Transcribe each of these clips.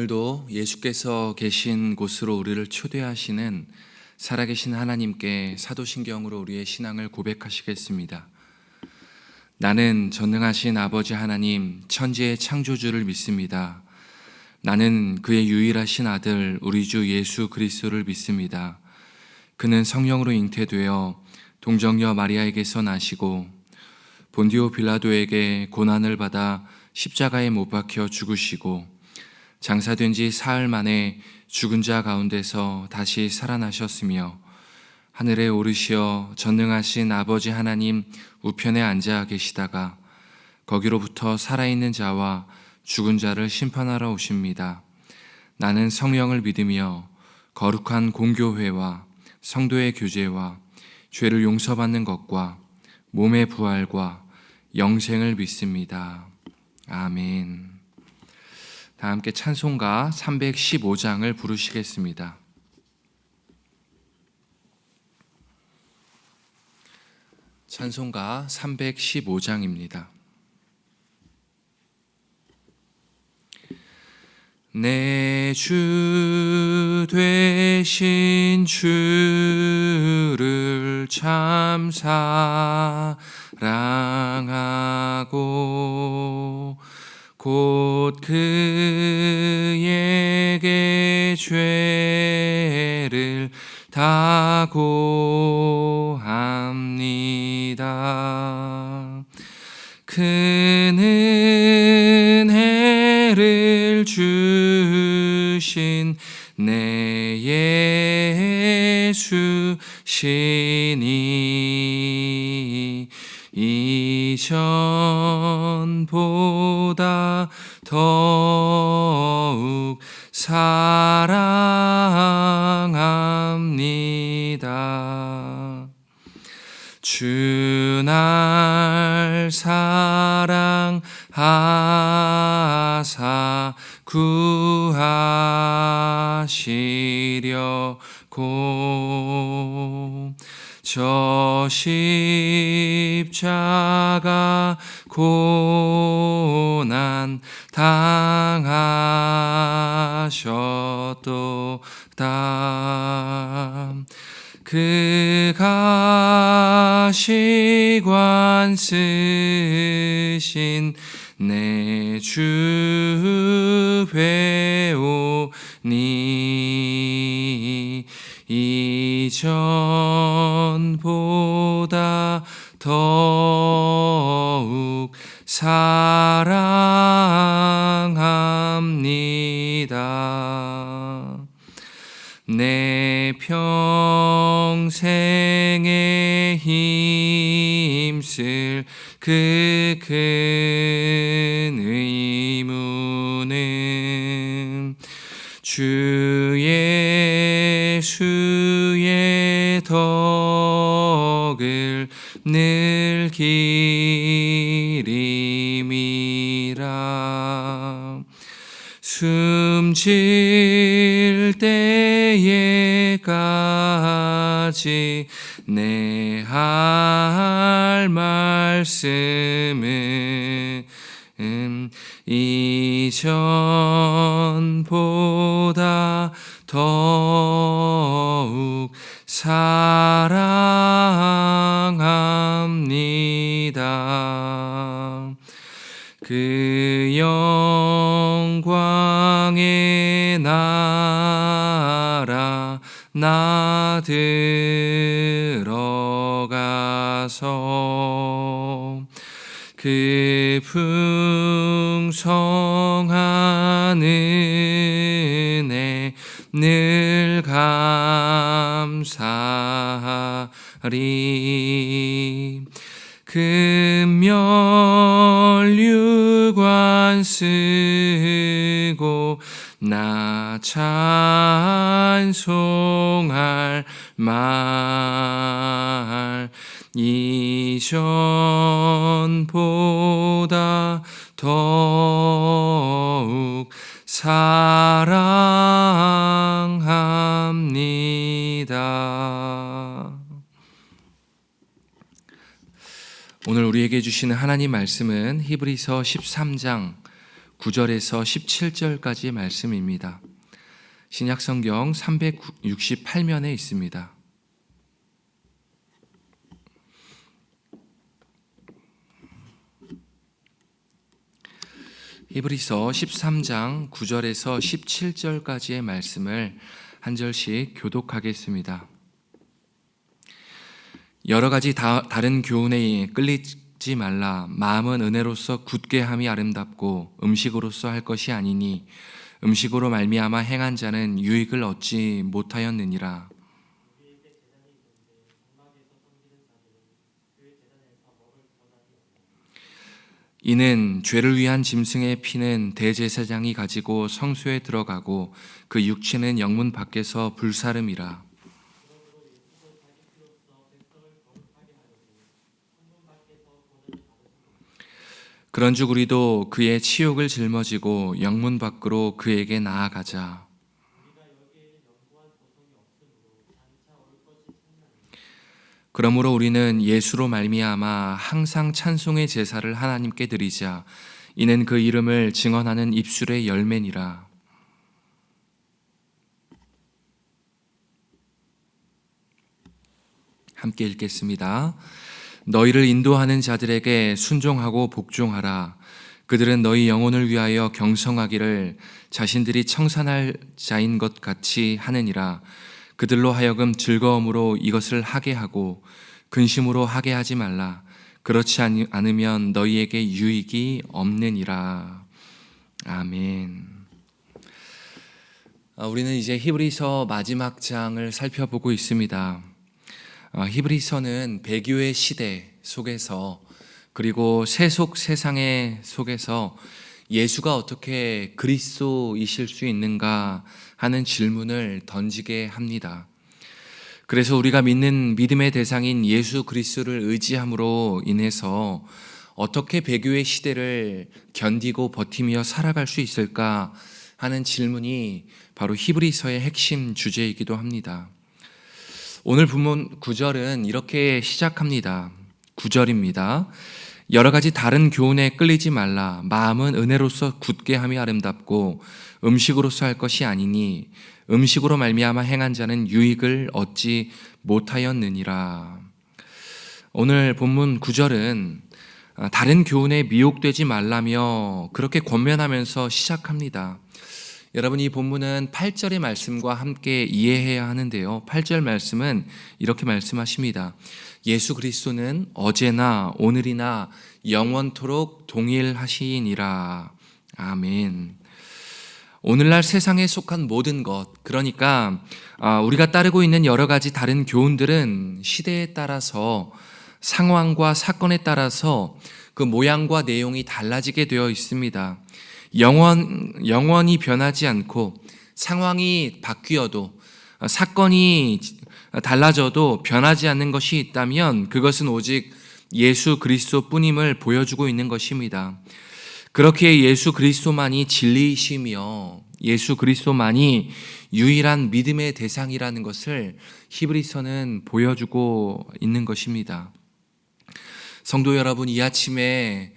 오늘도 예수께서 계신 곳으로 우리를 초대하시는 살아계신 하나님께 사도신경으로 우리의 신앙을 고백하시겠습니다. 나는 전능하신 아버지 하나님, 천지의 창조주를 믿습니다. 나는 그의 유일하신 아들 우리 주 예수 그리스도를 믿습니다. 그는 성령으로 잉태되어 동정녀 마리아에게서 나시고 본디오 빌라도에게 고난을 받아 십자가에 못 박혀 죽으시고 장사된 지 사흘 만에 죽은 자 가운데서 다시 살아나셨으며 하늘에 오르시어 전능하신 아버지 하나님 우편에 앉아 계시다가 거기로부터 살아있는 자와 죽은 자를 심판하러 오십니다. 나는 성령을 믿으며 거룩한 공교회와 성도의 교제와 죄를 용서받는 것과 몸의 부활과 영생을 믿습니다. 아멘. 다 함께 찬송가 315장을 부르시겠습니다. 찬송가 315장입니다. 내 주 되신 주를 참 사랑하고 곧 그에게 죄를 다 고합니다. 큰 은혜를 주신 내 예수시니 이전보다 더욱 사랑합니다. 주 날 사랑하사 구하시려고 저 십자가 고난 당하셨도다. 그 가시관 쓰신 내 주 배우니 이전보다 더욱 사랑합니다. 내 평생에 힘쓸 그 큰 의무는 주 예수의 덕을 늘 기림이라. 숨질 때에까지 내 할 말씀은 이전보다 더욱 사랑합니다. 그 영광의 나라 나 들어가서 그 풍성한 은혜 늘 감사하리. 금면류관 쓰고 나 찬송할 말 이전보다 더욱 사랑합니다. 오늘 우리에게 주시는 하나님 말씀은 히브리서 13장 9절에서 17절까지의 말씀입니다. 신약성경 368면에 있습니다. 히브리서 13장 9절에서 17절까지의 말씀을 한 절씩 교독하겠습니다. 여러 가지 다른 교훈에 끌리지 말라. 마음은 은혜로서 굳게 함이 아름답고 음식으로서 할 것이 아니니 음식으로 말미암아 행한 자는 유익을 얻지 못하였느니라. 이는 죄를 위한 짐승의 피는 대제사장이 가지고 성소에 들어가고 그 육체는 영문 밖에서 불사름이라. 그런즉 우리도 그의 치욕을 짊어지고 영문 밖으로 그에게 나아가자. 그러므로 우리는 예수로 말미암아 항상 찬송의 제사를 하나님께 드리자. 이는 그 이름을 증언하는 입술의 열매니라. 함께 읽겠습니다. 너희를 인도하는 자들에게 순종하고 복종하라. 그들은 너희 영혼을 위하여 경성하기를 자신들이 청산할 자인 것 같이 하느니라. 그들로 하여금 즐거움으로 이것을 하게 하고 근심으로 하게 하지 말라. 그렇지 않으면 너희에게 유익이 없느니라. 아멘. 우리는 이제 히브리서 마지막 장을 살펴보고 있습니다. 히브리서는 배교의 시대 속에서 그리고 세속 세상의 속에서 예수가 어떻게 그리스도이실 수 있는가 하는 질문을 던지게 합니다. 그래서 우리가 믿는 믿음의 대상인 예수 그리스도를 의지함으로 인해서 어떻게 배교의 시대를 견디고 버티며 살아갈 수 있을까 하는 질문이 바로 히브리서의 핵심 주제이기도 합니다. 오늘 본문 9절은 이렇게 시작합니다. 9절입니다. 여러 가지 다른 교훈에 끌리지 말라. 마음은 은혜로서 굳게 함이 아름답고 음식으로서 할 것이 아니니 음식으로 말미암아 행한 자는 유익을 얻지 못하였느니라. 오늘 본문 9절은 다른 교훈에 미혹되지 말라며 그렇게 권면하면서 시작합니다. 여러분, 이 본문은 8절의 말씀과 함께 이해해야 하는데요. 8절 말씀은 이렇게 말씀하십니다. 예수 그리스도는 어제나 오늘이나 영원토록 동일하시니라. 아멘. 오늘날 세상에 속한 모든 것, 그러니까 우리가 따르고 있는 여러 가지 다른 교훈들은 시대에 따라서 상황과 사건에 따라서 그 모양과 내용이 달라지게 되어 있습니다. 영원히 변하지 않고 상황이 바뀌어도 사건이 달라져도 변하지 않는 것이 있다면 그것은 오직 예수 그리스도뿐임을 보여주고 있는 것입니다. 그렇게 예수 그리스도만이 진리이시며 예수 그리스도만이 유일한 믿음의 대상이라는 것을 히브리서는 보여주고 있는 것입니다. 성도 여러분, 이 아침에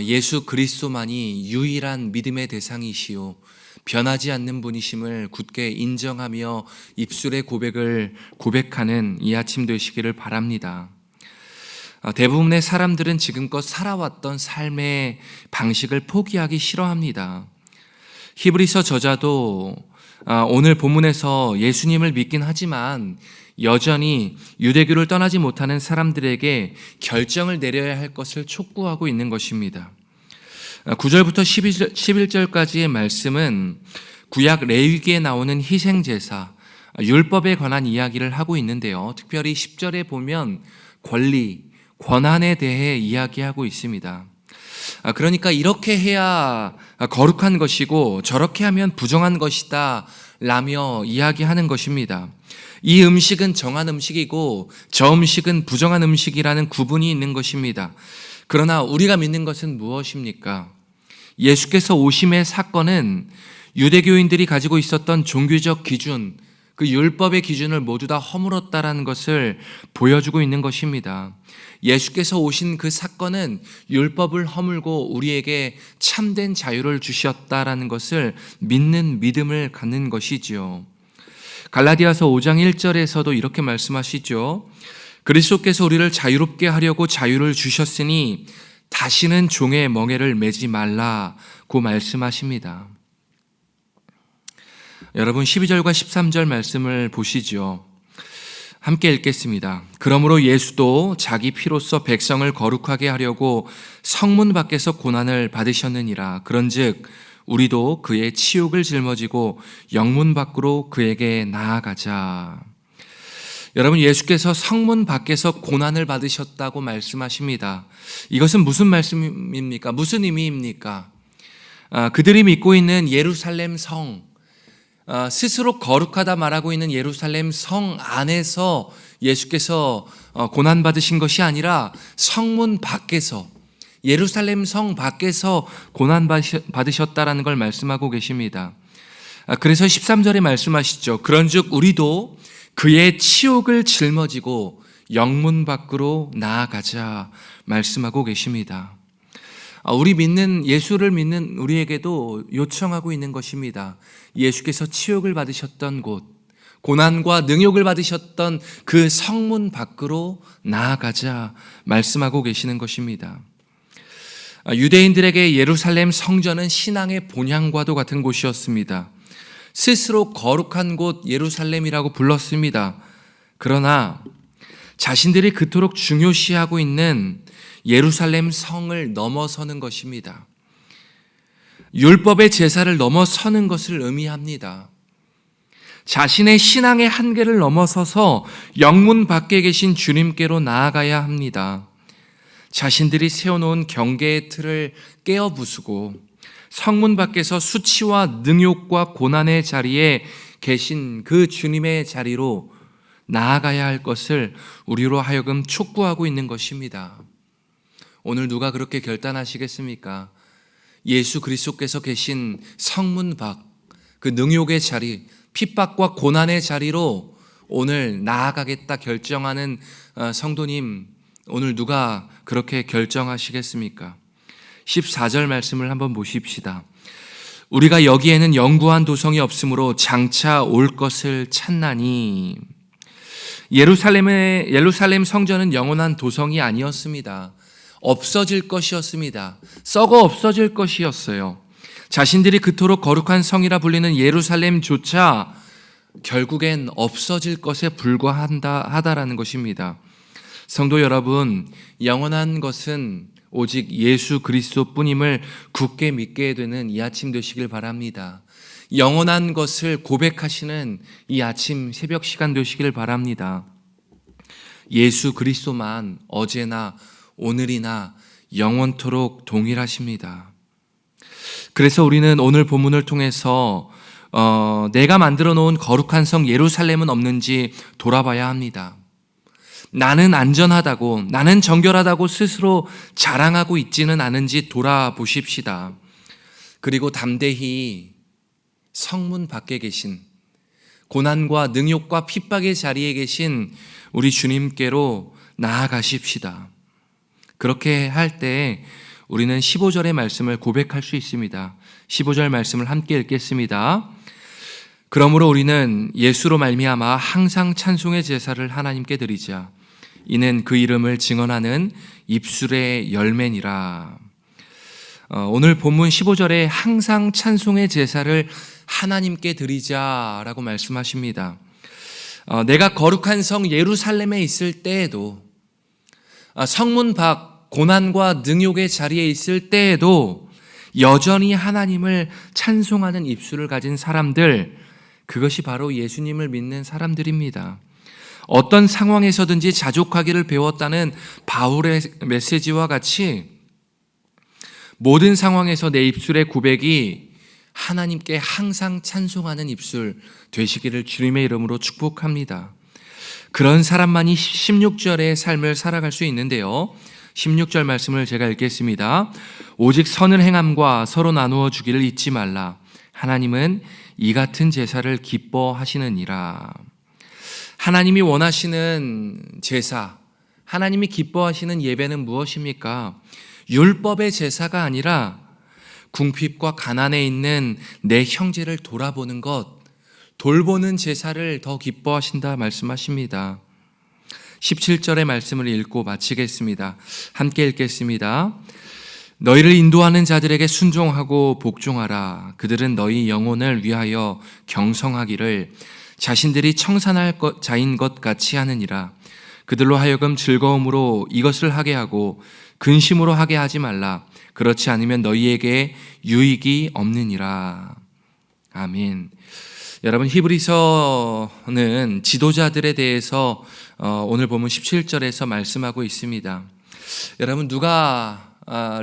예수 그리스도만이 유일한 믿음의 대상이시오 변하지 않는 분이심을 굳게 인정하며 입술의 고백을 고백하는 이 아침 되시기를 바랍니다. 대부분의 사람들은 지금껏 살아왔던 삶의 방식을 포기하기 싫어합니다. 히브리서 저자도 오늘 본문에서 예수님을 믿긴 하지만 여전히 유대교를 떠나지 못하는 사람들에게 결정을 내려야 할 것을 촉구하고 있는 것입니다. 9절부터 11절까지의 말씀은 구약 레위기에 나오는 희생제사, 율법에 관한 이야기를 하고 있는데요. 특별히 10절에 보면 권리, 권한에 대해 이야기하고 있습니다. 그러니까 이렇게 해야 거룩한 것이고 저렇게 하면 부정한 것이다 라며 이야기하는 것입니다. 이 음식은 정한 음식이고 저 음식은 부정한 음식이라는 구분이 있는 것입니다. 그러나 우리가 믿는 것은 무엇입니까? 예수께서 오심의 사건은 유대교인들이 가지고 있었던 종교적 기준, 그 율법의 기준을 모두 다 허물었다라는 것을 보여주고 있는 것입니다. 예수께서 오신 그 사건은 율법을 허물고 우리에게 참된 자유를 주셨다라는 것을 믿는 믿음을 갖는 것이지요. 갈라디아서 5장 1절에서도 이렇게 말씀하시죠. 그리스도께서 우리를 자유롭게 하려고 자유를 주셨으니 다시는 종의 멍에를 매지 말라고 말씀하십니다. 여러분 12절과 13절 말씀을 보시죠. 함께 읽겠습니다. 그러므로 예수도 자기 피로써 백성을 거룩하게 하려고 성문 밖에서 고난을 받으셨느니라. 그런즉 우리도 그의 치욕을 짊어지고 영문 밖으로 그에게 나아가자. 여러분 예수께서 성문 밖에서 고난을 받으셨다고 말씀하십니다. 이것은 무슨 말씀입니까? 무슨 의미입니까? 그들이 믿고 있는 예루살렘 성, 스스로 거룩하다 말하고 있는 예루살렘 성 안에서 예수께서 고난받으신 것이 아니라 성문 밖에서, 예루살렘 성 밖에서 고난받으셨다라는 걸 말씀하고 계십니다. 그래서 13절에 말씀하시죠. 그런즉 우리도 그의 치욕을 짊어지고 영문 밖으로 나아가자 말씀하고 계십니다. 우리 믿는, 예수를 믿는 우리에게도 요청하고 있는 것입니다. 예수께서 치욕을 받으셨던 곳, 고난과 능욕을 받으셨던 그 성문 밖으로 나아가자 말씀하고 계시는 것입니다. 유대인들에게 예루살렘 성전은 신앙의 본향과도 같은 곳이었습니다. 스스로 거룩한 곳 예루살렘이라고 불렀습니다. 그러나 자신들이 그토록 중요시하고 있는 예루살렘 성을 넘어서는 것입니다. 율법의 제사를 넘어서는 것을 의미합니다. 자신의 신앙의 한계를 넘어서서 영문 밖에 계신 주님께로 나아가야 합니다. 자신들이 세워놓은 경계의 틀을 깨어 부수고 성문 밖에서 수치와 능욕과 고난의 자리에 계신 그 주님의 자리로 나아가야 할 것을 우리로 하여금 촉구하고 있는 것입니다. 오늘 누가 그렇게 결단하시겠습니까? 예수 그리스도께서 계신 성문 밖, 그 능욕의 자리, 핍박과 고난의 자리로 오늘 나아가겠다 결정하는 성도님, 오늘 누가 그렇게 결정하시겠습니까? 14절 말씀을 한번 보십시다. 우리가 여기에는 영구한 도성이 없으므로 장차 올 것을 찾나니. 예루살렘 성전은 영원한 도성이 아니었습니다. 없어질 것이었습니다. 썩어 없어질 것이었어요. 자신들이 그토록 거룩한 성이라 불리는 예루살렘조차 결국엔 없어질 것에 불과하다라는 것입니다. 성도 여러분, 영원한 것은 오직 예수 그리스도뿐임을 굳게 믿게 되는 이 아침 되시길 바랍니다. 영원한 것을 고백하시는 이 아침 새벽 시간 되시길 바랍니다. 예수 그리스도만 어제나 오늘이나 영원토록 동일하십니다. 그래서 우리는 오늘 본문을 통해서 내가 만들어 놓은 거룩한 성 예루살렘은 없는지 돌아봐야 합니다. 나는 안전하다고, 나는 정결하다고 스스로 자랑하고 있지는 않은지 돌아보십시다. 그리고 담대히 성문 밖에 계신, 고난과 능욕과 핍박의 자리에 계신 우리 주님께로 나아가십시다. 그렇게 할 때 우리는 15절의 말씀을 고백할 수 있습니다. 15절 말씀을 함께 읽겠습니다. 그러므로 우리는 예수로 말미암아 항상 찬송의 제사를 하나님께 드리자. 이는 그 이름을 증언하는 입술의 열매니라. 오늘 본문 15절에 항상 찬송의 제사를 하나님께 드리자라고 말씀하십니다. 내가 거룩한 성 예루살렘에 있을 때에도, 성문 밖 고난과 능욕의 자리에 있을 때에도 여전히 하나님을 찬송하는 입술을 가진 사람들, 그것이 바로 예수님을 믿는 사람들입니다. 어떤 상황에서든지 자족하기를 배웠다는 바울의 메시지와 같이 모든 상황에서 내 입술의 고백이 하나님께 항상 찬송하는 입술 되시기를 주님의 이름으로 축복합니다. 그런 사람만이 16절의 삶을 살아갈 수 있는데요. 16절 말씀을 제가 읽겠습니다. 오직 선을 행함과 서로 나누어 주기를 잊지 말라. 하나님은 이 같은 제사를 기뻐하시느니라. 하나님이 원하시는 제사, 하나님이 기뻐하시는 예배는 무엇입니까? 율법의 제사가 아니라 궁핍과 가난에 있는 내 형제를 돌아보는 것, 돌보는 제사를 더 기뻐하신다 말씀하십니다. 17절의 말씀을 읽고 마치겠습니다. 함께 읽겠습니다. 너희를 인도하는 자들에게 순종하고 복종하라. 그들은 너희 영혼을 위하여 경성하기를 자신들이 청산할 자인 것 같이 하느니라. 그들로 하여금 즐거움으로 이것을 하게 하고 근심으로 하게 하지 말라. 그렇지 않으면 너희에게 유익이 없느니라. 아멘. 여러분, 히브리서는 지도자들에 대해서 오늘 보면 17절에서 말씀하고 있습니다. 여러분, 누가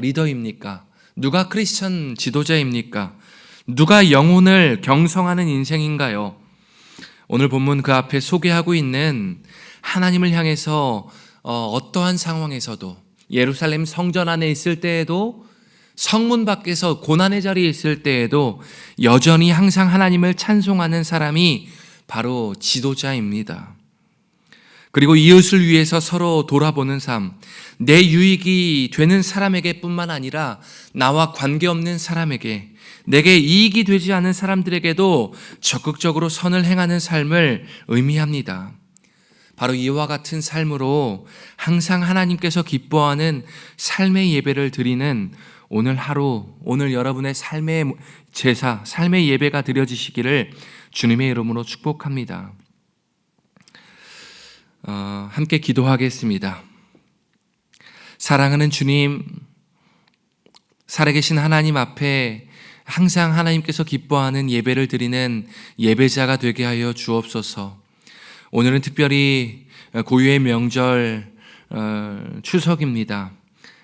리더입니까? 누가 크리스천 지도자입니까? 누가 영혼을 경성하는 인생인가요? 오늘 본문 그 앞에 소개하고 있는 하나님을 향해서 어떠한 상황에서도, 예루살렘 성전 안에 있을 때에도, 성문 밖에서 고난의 자리에 있을 때에도 여전히 항상 하나님을 찬송하는 사람이 바로 지도자입니다. 그리고 이웃을 위해서 서로 돌아보는 삶, 내 유익이 되는 사람에게 뿐만 아니라 나와 관계없는 사람에게, 내게 이익이 되지 않은 사람들에게도 적극적으로 선을 행하는 삶을 의미합니다. 바로 이와 같은 삶으로 항상 하나님께서 기뻐하는 삶의 예배를 드리는 오늘 하루, 오늘 여러분의 삶의 제사, 삶의 예배가 드려지시기를 주님의 이름으로 축복합니다. 함께 기도하겠습니다. 사랑하는 주님, 살아계신 하나님 앞에 항상 하나님께서 기뻐하는 예배를 드리는 예배자가 되게 하여 주옵소서. 오늘은 특별히 고유의 명절 추석입니다.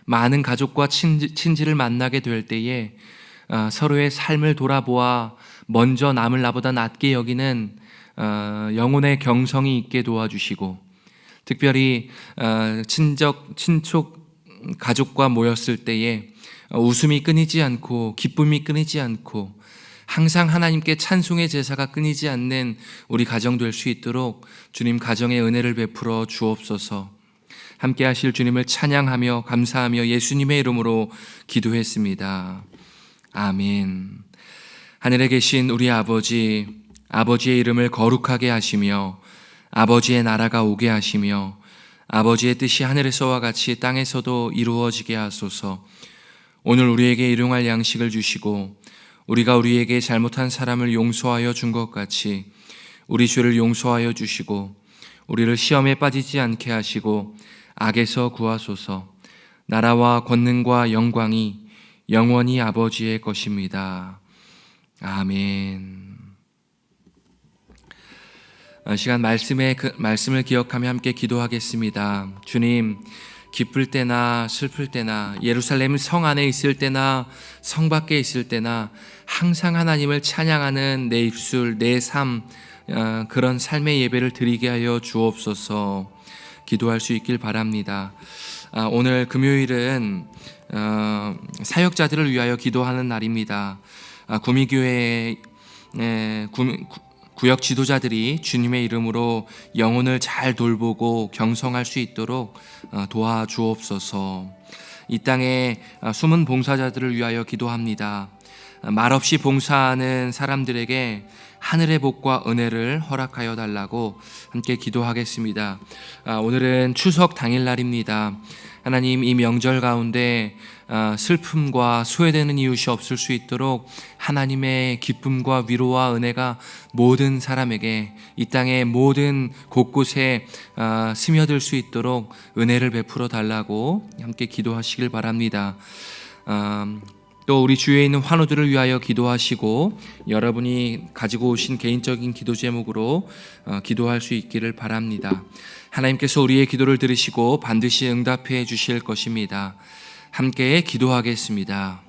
많은 가족과 친지를 만나게 될 때에 서로의 삶을 돌아보아 먼저 남을 나보다 낫게 여기는 영혼의 경성이 있게 도와주시고, 특별히 친족 가족과 모였을 때에 웃음이 끊이지 않고 기쁨이 끊이지 않고 항상 하나님께 찬송의 제사가 끊이지 않는 우리 가정 될 수 있도록 주님 가정의 은혜를 베풀어 주옵소서. 함께 하실 주님을 찬양하며 감사하며 예수님의 이름으로 기도했습니다. 아멘. 하늘에 계신 우리 아버지, 아버지의 이름을 거룩하게 하시며 아버지의 나라가 오게 하시며 아버지의 뜻이 하늘에서와 같이 땅에서도 이루어지게 하소서. 오늘 우리에게 일용할 양식을 주시고 우리가 우리에게 잘못한 사람을 용서하여 준 것 같이 우리 죄를 용서하여 주시고 우리를 시험에 빠지지 않게 하시고 악에서 구하소서. 나라와 권능과 영광이 영원히 아버지의 것입니다. 아멘. 시간 말씀을 기억하며 함께 기도하겠습니다. 주님, 기쁠 때나 슬플 때나 예루살렘 성 안에 있을 때나 성 밖에 있을 때나 항상 하나님을 찬양하는 내 입술, 내 삶, 그런 삶의 예배를 드리게 하여 주옵소서. 기도할 수 있길 바랍니다. 오늘 금요일은 사역자들을 위하여 기도하는 날입니다. 구미교회 구역 지도자들이 주님의 이름으로 영혼을 잘 돌보고 경성할 수 있도록 도와주옵소서. 이 땅에 숨은 봉사자들을 위하여 기도합니다. 말없이 봉사하는 사람들에게 하늘의 복과 은혜를 허락하여 달라고 함께 기도하겠습니다. 오늘은 추석 당일날입니다. 하나님, 이 명절 가운데 슬픔과 소외되는 이웃이 없을 수 있도록 하나님의 기쁨과 위로와 은혜가 모든 사람에게, 이 땅의 모든 곳곳에 스며들 수 있도록 은혜를 베풀어 달라고 함께 기도하시길 바랍니다. 또 우리 주위에 있는 환우들을 위하여 기도하시고 여러분이 가지고 오신 개인적인 기도 제목으로 기도할 수 있기를 바랍니다. 하나님께서 우리의 기도를 들으시고 반드시 응답해 주실 것입니다. 함께 기도하겠습니다.